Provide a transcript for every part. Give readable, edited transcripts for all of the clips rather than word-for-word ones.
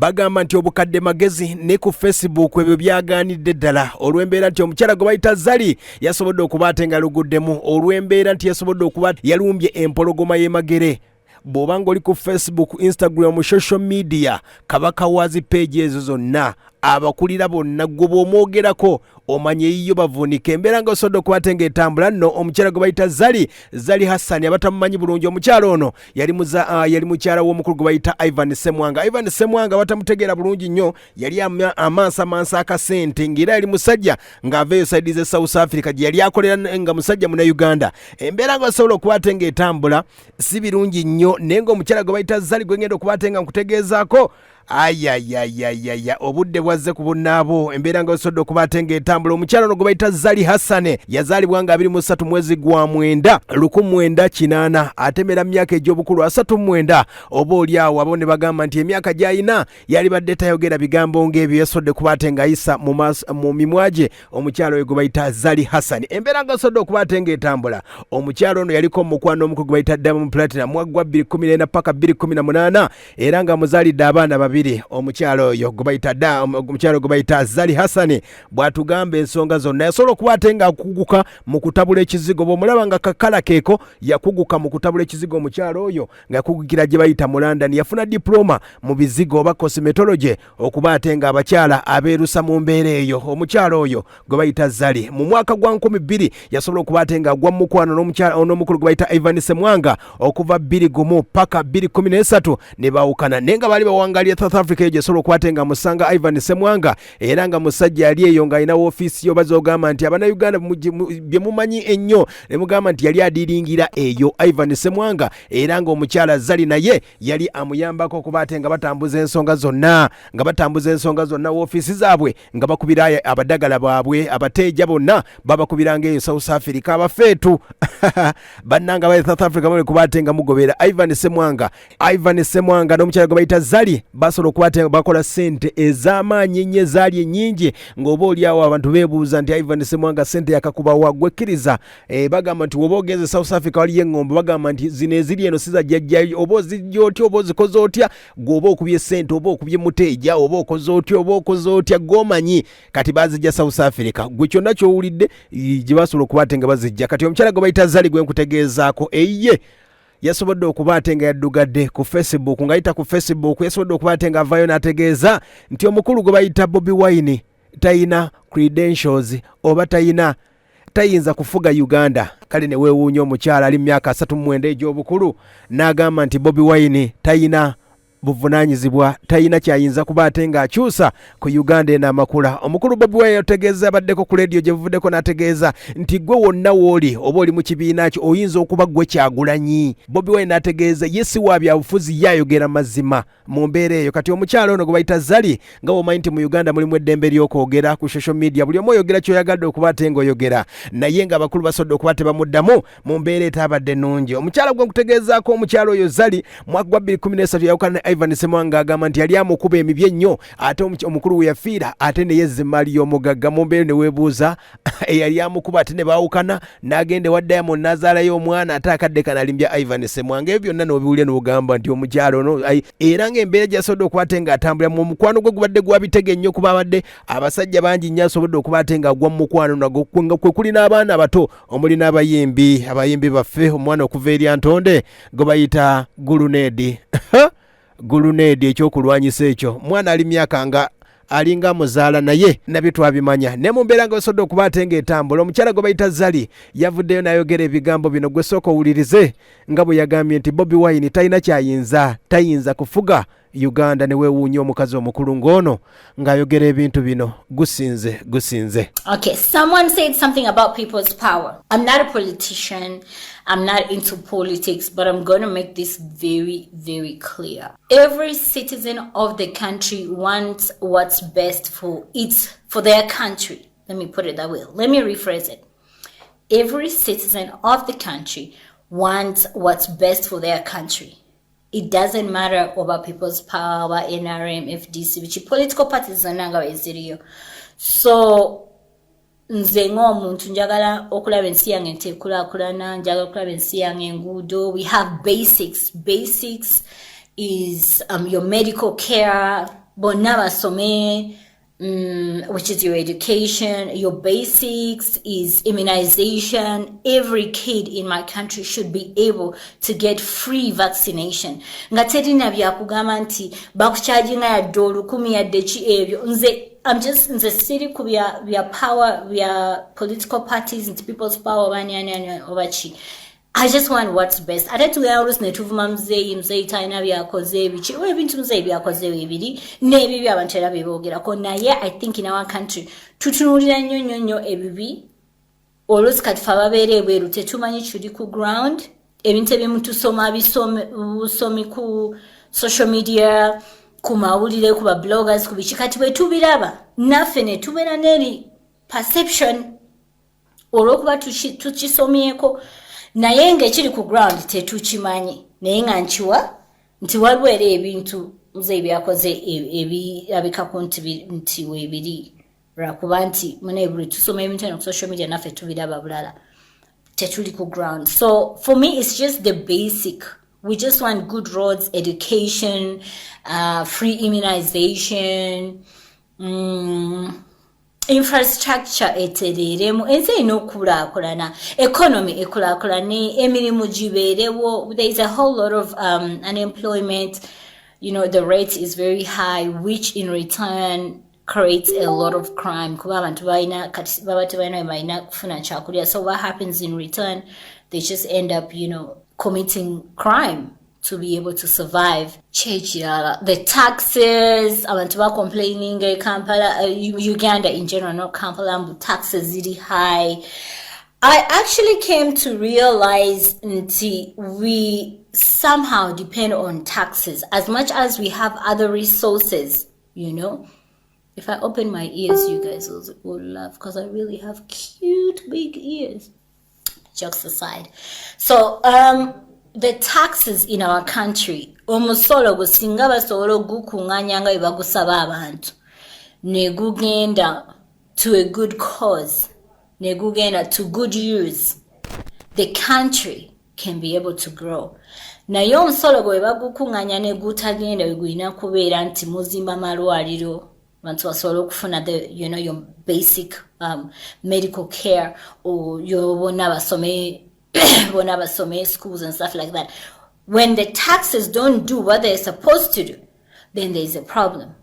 bagamba nti obukadde magezi ne ku Facebook ebyo byaganidde ddala olw'embeera nti omukyala gwe bayita Zali yasobodde okuba ate nga luguddemu olw'embeera nti yasobodde okuba yalumbye empologoma y'emagere. Bw'obanga oli ku Facebook, Instagram, social media, kabaka wazi page ezo zonna abakulira bonna gwe bw'omwogerako omanye yiyo bavunika embeera nga osodde okuba ate ng'etambula nno omukyala gwe bayita Zali Hassan abatamumanyi bulungi omukyala ono yali mukyala w'omukulu gwe bayita Ivan Ssemwanga batamutegeera bulungi nnyo yali amansa akasente ng'era yali musajja ng'aveeyo saidi ze South Africa gye yali akolera nga musajja muna Uganda. Embeera nga osobola okuba ate ng'etambula si birungi nnyo naye ng'omukyala gwe bayita Zali gwe ngenda okuba ate nga nkutegeezaako ayayayayaya obudde bwazze ku bunnaabo embeera nga osodde okuba ate ng'etambula. Omukyala ono gwe bayita Zali Hassan yazaalibwa nga 23 mwezi gwa mwenda 1980 atemera myaka egy'obukulu 39 oba oli awo abo ne bagamba nti emyaka gy'ayina yali badde tayogera bigambo ng'ebyo yasodde kuba ate ng'ayisa mu mimwa gye omukyala oyo gwe bayita Zali Hassan. Embeera nga osodde okuba ate ng'etambula omukyala ono yaliko omukwano omukulu gwe bayita Diamond Platinum mwaka 2014 paka 2018 era nga muzaalidde abaana babiri. Omukyalo oyo gwe bayita Zali Hassan bw'atugamba ensonga zonna yasobola okuba ate nga akuguka mu kutabula ekizigo bw'omulaba nga kakala keeko yakuguka mu kutabula ekizigo. Omukyalo oyo nga yakugukira gye bayita mu London yafuna diploma mu bizigo oba cosmetology okuba ate nga abakyala abeerusa mu mbeera eyo. Omukyalo oyo gwe bayita Zali mu mwaka gwa 2000 yasobola okuba ate nga agwa mu mukwano n'omukulu gwe bayita Ivan Ssemwanga okuva 2001 paka 2013 ne baawukana naye nga baali bawangalya South Africa yesobola okuba ate nga musanga Ivan Ssemwanga era nga musajja yali eyo nga alina woofiisi yo bazogamba nti Abannayuganda bye mumanyi ennyo ne mugamba nti yali adiringira eyo Ivan Ssemwanga era nga omukyala Zali naye yali amuyambako okuba ate nga batambuza ensonga zonna woofiisi zaabwe nga bakubira abadagala baabwe abateeja bonna babakubiranga eyo South Africa abafeetu bannanga ba South Africa mwe kuba ate nga mugobera Ivan Ssemwanga n'omukyala gwe bayita Zali basobola okuba ate bakola sente ez'amaanyi ennyo ezaali ennyingi ng'oba oli awo abantu beebuuza nti Ivan Ssemwanga sente yakakuba waggwekkiriza bagamba nti woba ogenze South Africa waliyo eŋŋombo bagamba nti zino eziri eno siza jjajjayo oba ozijja otya oba ozikoze otya gweoba okubye sente oba okubye muteeja oba okoze otya gwomanyi kati bazijja South Africa gwe kyonna ky'owulidde gye basobola okuba ate nga bazijja kati omukyala gwe bayita Zali gwe nkutegeezaako eyiye yasobodde okuba ate nga yaddugadde ku Facebook ng'ayita ku Facebook yasobodde okuba ate nga avaayo n'ategeeza nti omukulu gwe bayita Bobi Wine tayina credentials oba tayinza kufuga Uganda. Kale ne weewuunya omukyala ali mu myaka 39 egy'obukulu n'agamba nti Bobi Wine tayina buvunaanyizibwa tayina kyayinza kuba ate ng'akyusa ku Uganda n'amakula. Omukulu Bobi Wine yategeeza abaddeko ku leediyo gye buvuddeko n'ategeeza nti gwe wonna wooli oba oli mu kibiina kyo oyinza okuba gwe Kyagulanyi. Bobi Wine n'ategeeza ye si wa byabufuzi yayogera mazima mu mbeera eyo. Kati omukyalo ono gwe bayita Zali nga bw'omanyi nti mu Uganda mulimu eddembe ly'okwogera ku social media buli omu oyogera ky'oyagadde okuba ate ng'oyogera naye ng'abakulu basobodde okuba tebamuddamu mu mbeera etabadde nnungi. Omukyala gwe nkutegeezaako omukyalo oyo Zali mwaka gwa 2013 yawukana Ivan Ssemwanga agamba nti yali amukuba emibye ennyo ate omukulu we yafiira ate ne yezza emaali y'omugagga mu mbeera ne weebuuza eyali amukuba ate ne baawukana n'agenda ewa Diamond n'azaalayo omwana ate akadde kana alimbya Ivan Ssemwanga. Ebyo byonna n'obiwulira n'ogamba nti omukyalo ono era ng'embeera gy'asobodde okuba ate ng'atambula mu mukwano gwe gubadde gwabitege nnyo kuba abadde abasajja bangi nnyo asobodde okuba ate ng'agwa mu mukwano nagwo kwe kuli n'abaana abato omuli n'abayimbi baffe omwana okuva eri Antonde gwe bayita Gulunedi ekyokulwanyisa ekyo mwana ali myaka nga alinga muzaala naye nabyo twabimanya ne mu mbeera nga osodde okuba ate ng'etambula. Omukyala gwe bayita Zali yavuddeyo n'ayogera ebigambo bino gwe sooka owulirize nga bwe yagambye nti Bobi Wine talina tayinza kufuga Uganda ne weewuunya omukazi omukulu ng'ono ng'ayogera ebintu bino gusinze. Okay, someone said something about people's power. I'm not a politician. I'm not into politics, but I'm going to make this very, very clear. Every citizen of the country wants what's best for their country. Let me put it that way. Let me rephrase it. Every citizen of the country wants what's best for their country. It doesn't matter about people's power, NRM, FDC, which political parties zonanga eziriyo. So nze ng'omuntu njagala okulaba ensi yange enteekulakulana, njagala okulaba ensi yange enguudo. We have basics. Basics is your medical care, bonna basome, which is your education, your basics is immunization. Every kid in my country should be able to get free vaccination. Nga terina byakugamba nti bakucharginga ya $10 ya dechi ebyo. Nze siri ku bya power, bya political parties and people's power bani obachi. I just want what's best. Ate tugaruus ne tuvuma mzee taina byakoze bichi. We bintu mzee byakoze bibiri nebi byabantu era bebogerako naye I think in our country tutunulira nnyo ebibi olusi kati fa babere bweru tetumanyi kiri ku ground ebintu ebimu tusoma bisomi ku social media ku mawulire ku ba bloggers ku bichi kati bwe tubiraba naffe ne tubera neri perception olwokuba tukisomyeko naye ng'ekiri ku ground tetukimanyi naye nga nkiwa nti waliwo era ebintu mzee byakoze ebirabikako nti weebiri lwakuba nti munebuli tusoma ebintu eno ku social media naffe tubiraba bulala tetuli ku ground. So for me it's just the basic. We just want good roads, education, free immunization, infrastructure etereremu ensi inokulaakulana, economy ekulaakulane, emirimu gibeerewo. There is a whole lot of unemployment. You know, the rate is very high, which in return creates a lot of crime. So what happens in return? They just end up, you know, committing crime to be able to survive. The taxes, abantu ba complaining, Kampala, Uganda in general, not Kampala, but taxes really high. I actually came to realize that we somehow depend on taxes as much as we have other resources, you know. If I open my ears, you guys will laugh because I really have cute big ears. Jokes aside. So, the taxes in our country, omusolo gusinga basolo gukunganya nga ibagusaba abantu. Ne gugenda to a good cause. Ne gugenda to good use. The country can be able to grow. Naye omusolo gwe bagukunganya ne gutagenda wegulina kubeera nti muzimba malwaliro. Bantu basobola okufuna the, you know, your basic medical care, or your bona basome schools and stuff like that. When the taxes don't do what they're supposed to do, then there's a problem.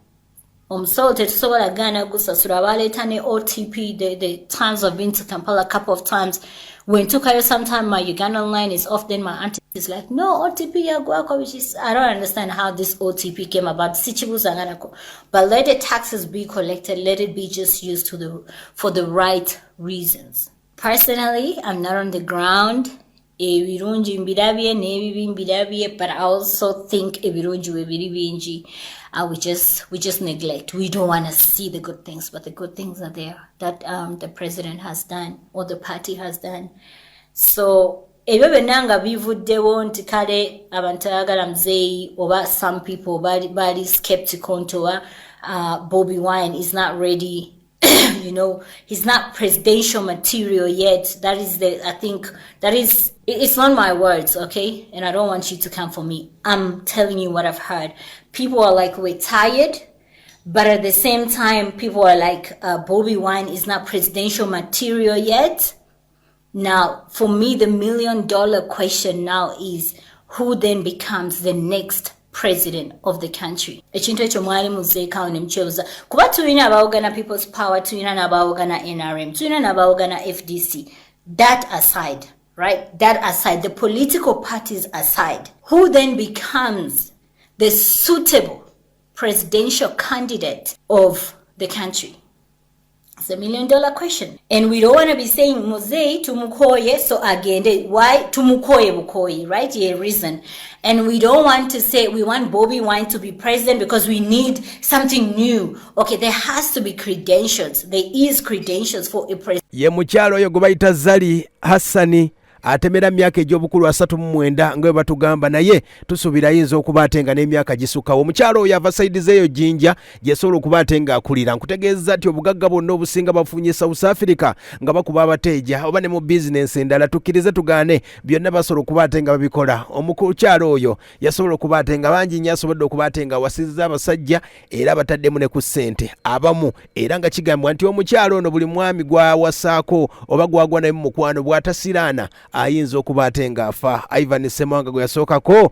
So tetusobola gana gusasura baletane OTP. The times I've been to Kampala a couple of times. When tukayo sometime my Ugandan line is off, then my auntie is like, no, OTP ya guako, which is, I don't understand how this OTP came about. But let the taxes be collected, let it be just used for the right reasons. Personally, I'm not on the ground. But I also think we just neglect. We don't want to see the good things, but the good things are there that the president has done or the party has done. So some people bali skeptical to Bobi Wine is not ready. You know, he's not presidential material yet. That is it's not my words, okay? And I don't want you to come for me. I'm telling you what I've heard. People are like, we're tired, but at the same time, people are like, Bobi Wine is not presidential material yet. Now, for me, the $1 million question now is, who then becomes the next president of the country? Ekintu ekyo mwali muzeeka ne mchebuza kuba tulina abaawogana People's Power, tulina n'abaawogana NRM, tulina n'abaawogana FDC. That aside, right? That aside, the political parties aside, who then becomes the suitable presidential candidate of the country? It's a $1 million question. And we don't want to be saying Muzei tumukoye so agende. Why tumukoye bukoye, right? Yeah, reason. And we don't want to say we want Bobi Wine to be president because we need something new. Okay, there has to be credentials. There is credentials for a president. Ye mukyalo oyo gwe bayita Zali Hassani atemera myaka egy'obukulu 39 nga bwe batugamba naye tusuubira ayinza okuba ate nga n'emyaka gisukkawo. Omukyalo oyo ava sayidi z'eyo Jinja gyesobola okuba ate ng'akulira. Nkutegeeza nti obugagga bwonna obusinga bafunye South Africa nga bakuba abateeja oba ne mu bizinensi endala tukkirize tugaane byonna basobola okuba ate nga babikola. Omukyalo oyo yasobola okuba ate nga bangi nnyo asobodde okuba ate nga awasizza abasajja era bataddemu ne ku ssente abamu, era nga kigambibwa nti omukyalo ono buli mwami gwawasaako oba gwagwa naye mu mukwano bw'atasiraana ayinza okuba ate ng'afa. Ivan Ssemwanga gwe yasookako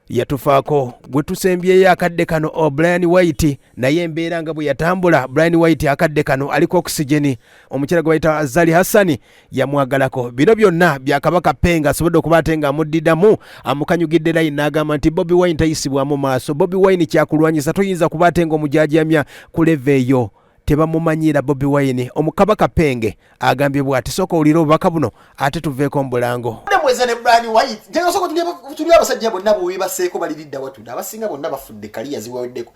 yatufaako gwe tusembyeyo akadde kano Brian White naye embeera nga bwe yatambula. Brian White akadde kano aliko oxygeni. Omukyala gwe bayita Azali Hassan yamwagalako. Bino byonna bya Kabaka Penga asobodde okuba ate nga amuddidamu amukanyugidde layini n'agamba nti Bobi Wine tayisibwamu maaso. Bobi Wine kyakulwanyisa toyinza kuba ate nga omujaajamya ku leve eyo. Tebamumanyira Bobi Wine. Omukabaka Penge agambye bw'ati sooka olira obubaka buno ate tuveeko mu bulango. Mweza ne Brian White njenga soko tuli abasajja bonna bwe baseeko balidda watuda abasinga bonna bafudde kaliya ziweddeko.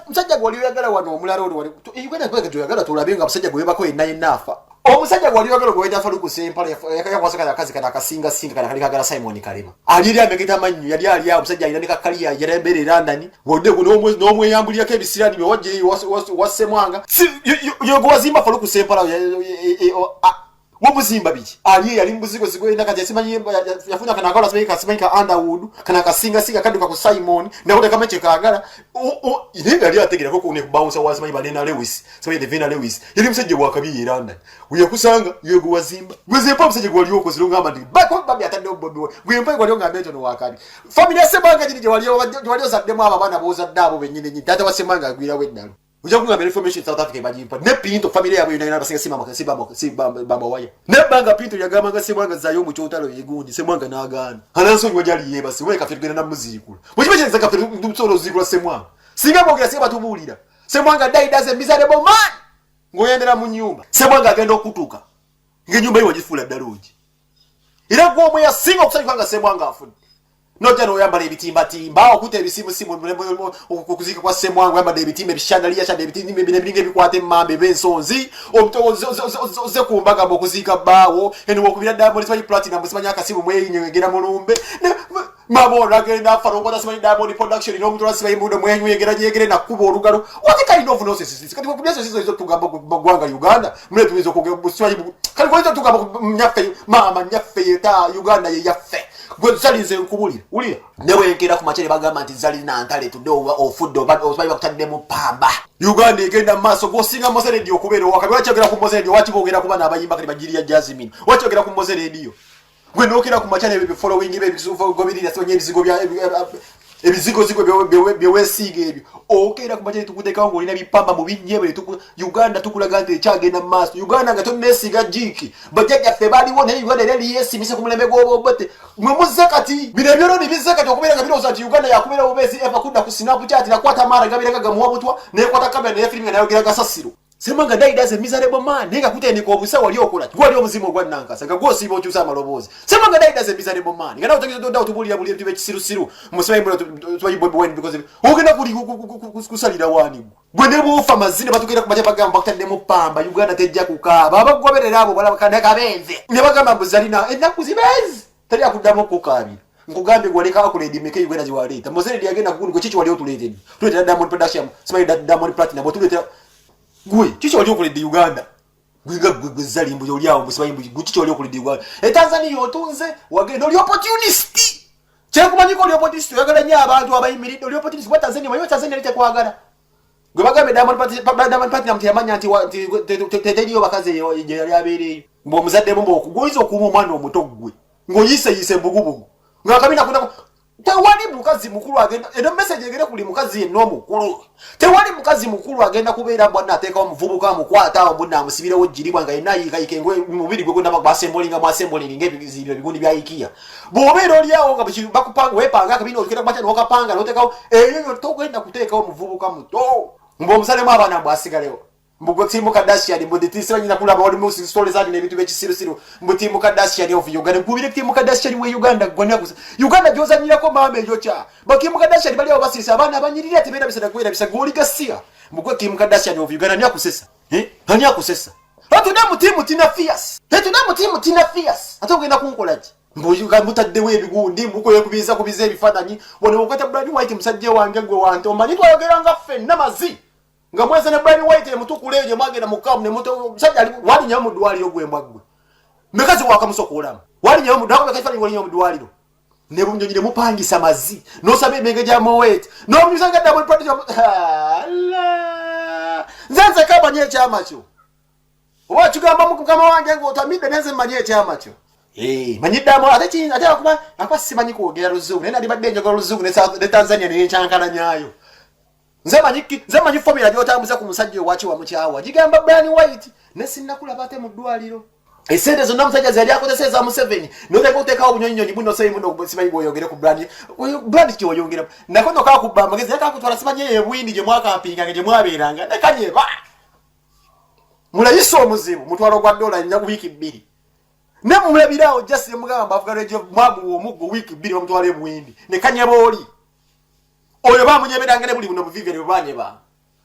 Musajja gwali oyagala wano omulala oli Uganda kweka tuyagala tulabe nga abasajja gwe bako yenna yennafa. Omusajja gwali oyagala gwe yenda Faluku Sempala yakwasaka akazi kana kasinga singa kana kali kagala Simon Kalema. Ali amegeta manyu yali omusajja ayina kaliya yarembere London wodde n'omweyambulira ke bisirani bye wajje wasemwanga. Yogo wazimba Faluku Sempala womuzimba biki ali yali mbuzigo zigwenda kati yasimanyi yafuna kana akola simanyi ka Underwood kana kasinga singa kaduka ku Simon nakuta kamache kaagala ile yali ategera ko ne bounce wasimanyi Banana Lewis simanyi Devina Lewis yali musajja bwakabi London uyakusanga yego wazimba gwezepa musajja gwali yoko zilunga amadi bako babi atande Bobi gwempa gwali nga meto no wakali family yasemanga jini wali ozaddemu abana boza dabo benyine nyi data wasemanga agwira weddalo uja kunga information South Africa bajimpa ne pinto family yabo ina basinga simba waya ne banga pinto yagamanga semwanga zayo mu cyotalo yegundi semwanga nagana halanso nyojali yeba siwe kafirigena na muzikula mukimeje nza kafiru ndumsoro zikula semwanga singa bogera seba tubulira semwanga dai does a miserable man ngoyendera mu nyumba semwanga agenda okutuka ngenyumba yiwa jifula daluji ira gwo mwe yasinga okusanyanga semwanga afudi Nojano oyambala ebitimba okute ebisimu okuzika kwa Ssemwanga oyambala ebitimba ebishandaliya shande ebitimba bininge bikwate mmambe bensonzi oze kumbaga okuzika bawo eno okubira Diamond simanyi Platinum simanyi akasimu mweyinyegera mulumbe mabona genda faro kwa simanyi Diamond production ino mutula simanyi mundo mweyinyegera jegere na kubo olugalo what kind of nonsense kati kubyeso sizo tugamba gwanga Uganda mule tumizo simanyi kali kwa tugamba nyaffe mama nyaffe ta Uganda ye yaffe gwe zalinze nkubulira ulira newe ngera ku machere bagamba nti zalina ntale tudo ofuddo obayi bakutadde mu pamba Uganda egenda maso go singa Mose Radio okubeera wakabi wachogera ku Mose Radio wachibogera kuba nabayimba kali bajiri ya Jasmine wachogera ku Mose Radio gwe nokera ku machere be following be bisufa gobirira sonye ebizigo bya ebizigo byewesiga ebyo okera ku machere tukuteka ngo olina bipamba mu binyebe Uganda tukulaga nti ekyagenda maso Uganda nga tonesiga jiki bajja ffe baliwo ne Uganda leli yesimise ku mulembe gw'obobote mumuze kati birebyo ni bize kati okubera nga biroza nti Uganda yakubera obezi eva kudda ku Snapchat na kwata mara gabira gaga muwabutwa ne kwata kamera ne filimi nayo gira gasasiro Ssemwanga dai does a miserable man ninga kutendeka obusa wali okola gwali omuzimo gwa Nankasa nga gwosi bo kyusa amalobozi Ssemwanga dai does a miserable man ngana otegeza ndo tubulira buli ebyo bekisirusiru musemayi mbo twayi Bobi Wine because ogenda kuli kusalira wani gwe ne bufa mazine batukira ku majaba gamba bakatande mu pamba Uganda tejja kukaba abagoberera abo bala bakanda kabenze ne bagamba mbuzalina ennaku zibezi tali akuddamu kukabira ngugambe gwaleka akuledi meke Uganda jiwaleta Mose Radio agenda kugulu ko chichi wali otuleteni tuletera Diamond production simanyi Diamond Platinum botuletera gwe chichi wali okuledi Uganda gwe zalimbu yoli awo simanyi gwe chichi wali okuledi Uganda Tanzania otunze wagenda oli opportunist kyekumanyiko oli opportunist yagala nya abantu abayimiridde oli opportunist kwa Tanzania mayo Tanzania lete kwagala gwe bagambe Diamond Platinum tiyamanya nti tetediyo bakaze yali abeereyo mbo muzadde mbo okugwiza okuuma omwana omuto gwe ngoyise mbugubugu ngakabina kuna tewali mukazi mukulu agenda eno message egere kuli mukazi eno mukulu tewali mukazi mukulu agenda kubeera bwana ateka omuvubuka mukwata ombuna amusibira wojiribwa nga inayi kayikengwe mubiri gwe gonda basembolinga mwasembolinga ebizibiro bigundi bya ikia bobeero lyawo nga bakupanga wepanga akabina okira kwacha nokapanga noteka eyo togenda kuteka omuvubuka muto mbo omusalemu abana bwasigalewo mbugo timu Kardashian mbo ditisa nyina kula bawali musi stories zadi ne bitu bekisirusiru mbo timu Kardashian of Uganda kubire timu Kardashian we Uganda gonya kusa Uganda joza nyira ko mame yocha bakimu Kardashian bali abasisa abana abanyirira tebera bisada kwera bisa goli gasia mbugo timu Kardashian of Uganda nya kusesa nya kusesa Atudamu timu tina fierce. Atudamu timu tina fierce. Atogenda kunkolaje. Mbujuka mutaddewe ebigundi mukoye kubiza ebifatanyi wano okata Brian White musajje wange gwe wanto omanyi twayogera nga ffenna mazi nga mweze ne Brian White emutukuleje mwagenda mukamu ne muto musajja ali wali nyamu dwaliro gwe mbagwe mekazi wakamusokolamu wali nyamu dwako bekafani wali nyamu dwaliro ne bunjonyire mupangisa mazi no sabe mengeja Moet no mnyusanga double party Allah nzenze kabanye kyamacho wachugamba mukama wange ngo otamide neze manye kyamacho manyidamo ate akuba akwa simanyi kwogera luzungu naye nali badde njogera luzungu ne Tanzania ne nchankana nyayo nze manyi formula gyotambuza ku musajja owachi wa mukyawa gigamba Brian White ne sinnakulaba ate mu ddwaliro esente zonna musajja zali akozeseza mu 7 note kutekawo bunyonyi buno sey muno simanyi bwoyogere ku brand kyoyongera nakono kakubba magezi yakakutwala simanyi ebwindi gye mwakampinga gye mwabeeranga ne kanyeba mulayiso omuzibu mutwalo gwa dola nya wiki 2 ne mulabirawo just mugamba afugalo ejo mwabu omuggo wiki 2 omutwale mwindi ne kanyaboli oyo bamunyeberanga ne buli buno buvivere banyeba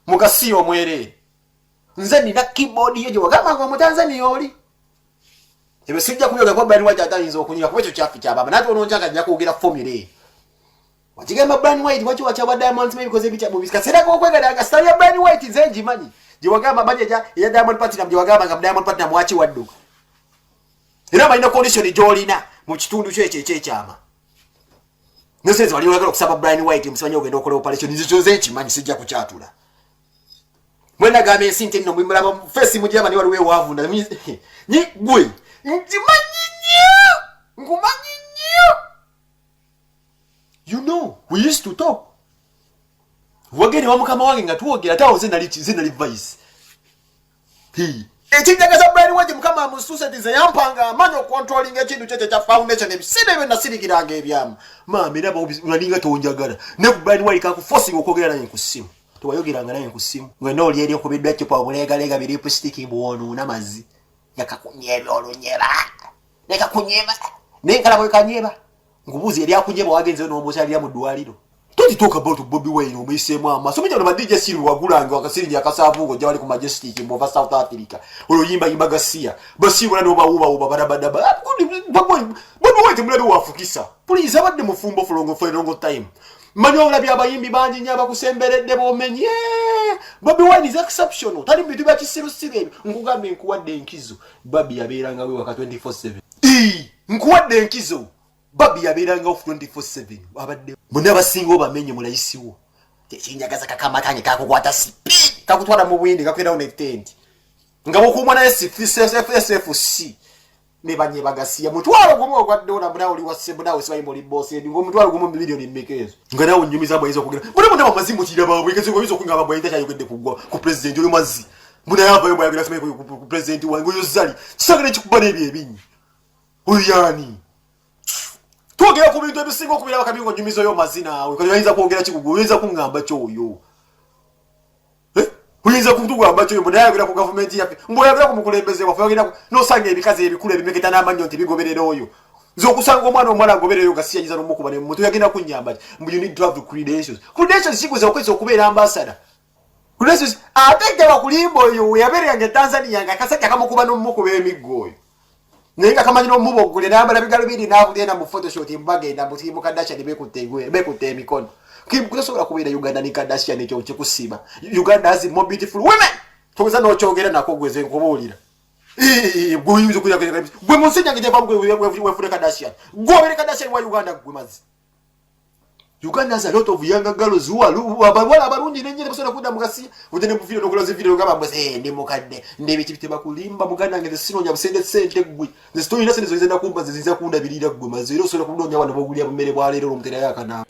mugasiyo omwere nze nina keyboard yejo wagamba ngo mu Tanzania oli ebe sijja kuyoga kwa Brian White atayinza okunyira kubekyo kyafi kyababa nati ononjanga nja kugira formula wachigamba Brian White wachi wacha Diamond maybe because ebicha bubisika serako okwegada style ya Brian White nze njimanyi jiwagamba bajeja ya Diamond Platinum jiwagamba nga Diamond Platinum wachi wadduka era balina condition jolina mu kitundu kye kyama neseze wali oyagala okusaba Brian White musanyo ogenda okola operation nzizoze ekimanyi sijja kukyatula mwenda game esinte nno mwimulaba face mujaba ni waliwe wavunda nyi gwe njimanyi ngumanyi you know we used to talk wageni wa mukama wange nga tuwogera tawo zina vice ekinjagaza Brian White mukama mususetize yampanga amanyo controlling ekintu kye kya foundation ebisinde byo nasirikiranga ebyamu mama era unalinga tonjagala ne Brian White kakuforcing okogera naye ku simu tuwayogeranga naye ku simu ngweno oli eri okubiddwa cyo pa obulega biri plastic bwonu namazi yakakunyeba olunyeba nekakunyeba nenkala bwe kanyeba ngubuzi eri akunyeba wagenze no omusali ya mudwaliro don't talk about Bobby Wine omuyisemu amaso mujja no DJ Siru wagulanga akasiri akasavugo jawali ku Majestic mbova South Africa oyo yimba gasia basibu no uba barabadaba Bobby Wine mulabe wafukisa please abadde mufumbo for long time manyo labya abayimbi banji nyaba kusemberedde bomenye Bobby Wine is exceptional tali bitu bya kisiru sire ngugambe nkuwadde enkizo Bobby yabeeranga we waka 24/7 nkuwadde enkizo Bobby yabeeranga off 24/7 abadde muna basingo bamenye mulayisiwo tekinyagaza kakama kange kakukwata sipi kakutwala mu bwindi kakwenda on tent ngabo kumwana SFC ne banye bagasiya mutwalo gumu ogwadde buna oli wasembu nawe sibayi muri boss ngo mutwalo gumu milioni mmekezo ngana unyumiza bwayizo kugira muna amazimu kira bawe kezo bizo kungaba bwayita cyayogende kugwa ku president oli mazi muna yava yo bwayabira sibayi ku president wangu yozali kisagale kikubana ebinyi oyani tugera ku bintu ebisinga okubira bakabingo nyumizo yo mazina awe ko yinza kwogera kikugu yinza kungamba kyoyo uyinza kutugamba kyoyo mbona yagira ku government yafe mbo yagira ku mukulembeze wafe yagira no sanga ebikazi ebikule bimeketa n'amanyo nti bigoberera oyo nzo kusanga omwana agoberera gasiya yiza n'omukuba ne mutu yagenda kunyamba mbu you need to have the credentials sikuza okwesa okubeera ambassador credentials atete bakulimbo yo yaberera nge Tanzania nga kasajja kamukuba n'omukuba emiggo oyo nenga kama nyino mubo gule namba bigalo bidi na mu Photoshop mbagenda mu timu Kardashian bekutte emikono kusobola kubeera Uganda ni Kardashian ekyo kikusiba Uganda has more beautiful women toza no kyogera nako gweze nkubulira gwe kuya gwe musinya ngije bamwe we Kardashian gwe Kardashian wa Uganda gwe mazi Uganda has a lot of younger girls who are abawala abarungi nenye basobola kuda mugasi udene mu video nokola video ngaba mbese ndi mukadde ndebiki biteba kulimba muganda ngeze sinonya busende sente gwe the story nasene zo zenda kumba zizinza kunda bilira gwe maziro sobola kudonya abantu bogulya bumere bwa lero omutera yakana